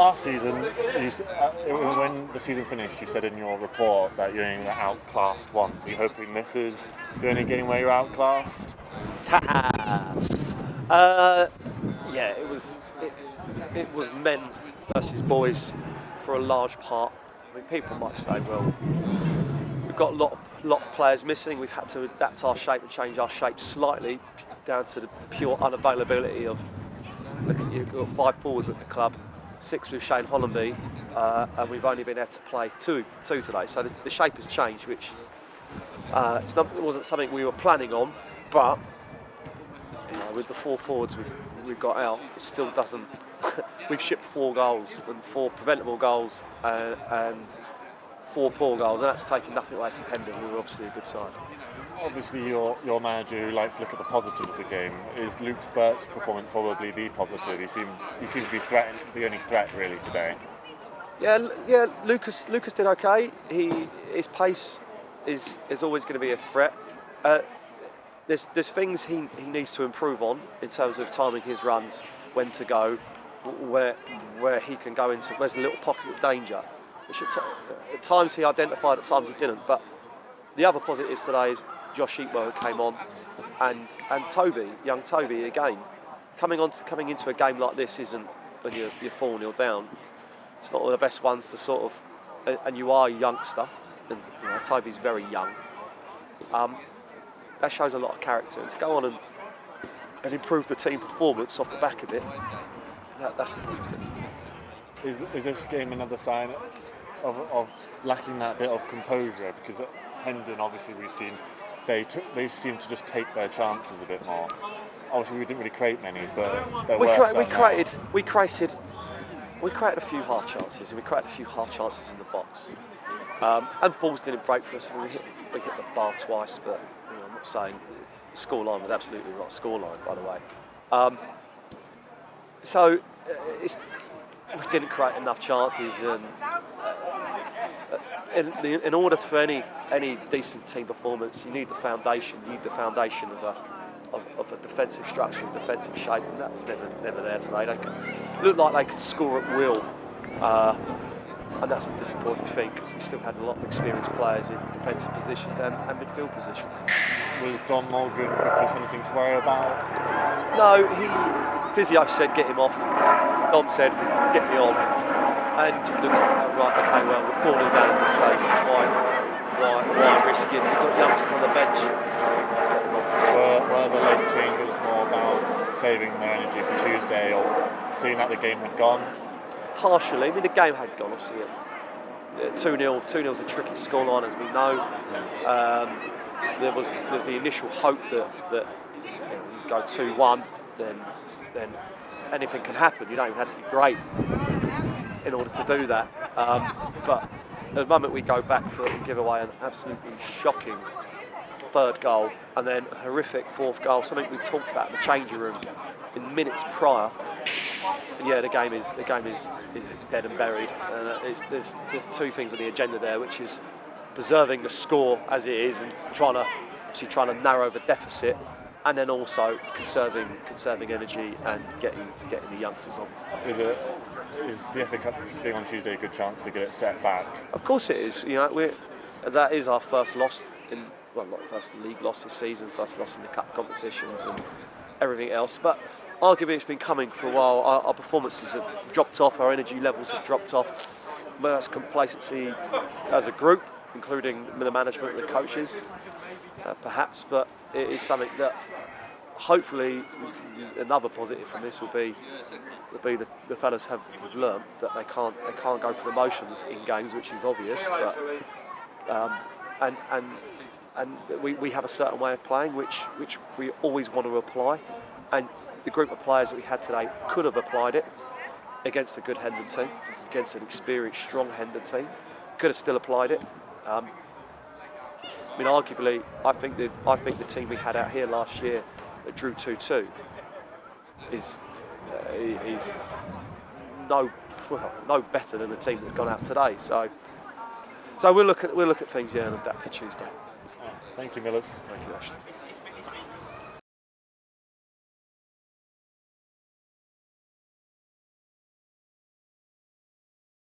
last season, when the season finished, you said in your report that you only were outclassed once. Are you hoping this is the only game where you're outclassed? Yeah, it was men versus boys for a large part. I mean, people might say, well, we've got a lot of players missing. We've had to adapt our shape and change our shape slightly down to the pure unavailability of. Look at you've got 5 forwards at the club, 6 with Shane Hollanby, and we've only been able to play two today. So the shape has changed, which it wasn't something we were planning on, but with the 4 forwards we've got out, it still doesn't. We've shipped 4 goals and 4 preventable goals and 4 poor goals, and that's taken nothing away from Hendon, who are obviously a good side. Obviously, your manager who likes to look at the positive of the game. Is Luke Burt's performance probably the positive? He seems to be the only threat really today. Yeah. Lucas did okay. His pace is always going to be a threat. There's things he needs to improve on in terms of timing his runs, when to go, where he can go into. There's a little pocket of danger, which at times he identified, at times he didn't. But the other positives today is Josh Eatwell, who came on, and young Toby again, coming into a game like this isn't when you're 4-0 down. It's not one of the best ones to sort of, and you are a youngster, and Toby's very young. That shows a lot of character, and to go on and improve the team performance off the back of it, that's a positive. Is this game another sign of lacking that bit of composure? Because at Hendon, obviously, we've seen they seem to just take their chances a bit more. Obviously, we didn't really create many, but there were some. We created a few half chances, and we created a few half chances in the box. And balls didn't break for us. I mean, we hit the bar twice, but I'm not saying the scoreline was absolutely the right scoreline, by the way. So we didn't create enough chances, and in order for any decent team performance, you need the foundation. You need the foundation of a defensive structure, a defensive shape, and that was never there today. It looked like they could score at will, and that's the disappointing thing, because we still had a lot of experienced players in defensive positions and midfield positions. Was Don Mulgrew reference anything to worry about? No, physio said get him off. Dom said get me on, and just looks at it, right, okay, well, we're 4-0 down at this stage. Why risk it? We've got youngsters on the bench. Let's get them on. Were the late changes more about saving their energy for Tuesday, or seeing that the game had gone? Partially. I mean, the game had gone, obviously. 2-0 is a tricky scoreline, as we know. There was the initial hope that you go 2-1, then anything can happen. You don't even have to be great in order to do that. But the moment we go back for it and give away an absolutely shocking 3rd goal, and then a horrific 4th goal, something we talked about in the changing room in minutes prior. And yeah, the game is dead and buried. There's 2 things on the agenda there, which is preserving the score as it is and trying to narrow the deficit, and then also conserving energy and getting the youngsters on. Is the FA Cup being on Tuesday a good chance to get it set back? Of course it is. That is our first loss not first league loss this season, first loss in the cup competitions and everything else. But arguably it's been coming for a while. Our performances have dropped off, our energy levels have dropped off. But that's complacency as a group, including the management and the coaches, perhaps. But it is something that hopefully another positive from this will be the fellas have learnt that they can't go for the motions in games, which is obvious. But and we have a certain way of playing which we always want to apply, and the group of players that we had today could have applied it against a good Hendon team, against an experienced, strong Hendon team. Could have still applied it. I mean, arguably, I think the team we had out here last year that drew 2-2 is no better than the team that's gone out today. So we'll look at things and adapt for Tuesday. Thank you, Millers. Thank you, Ashton.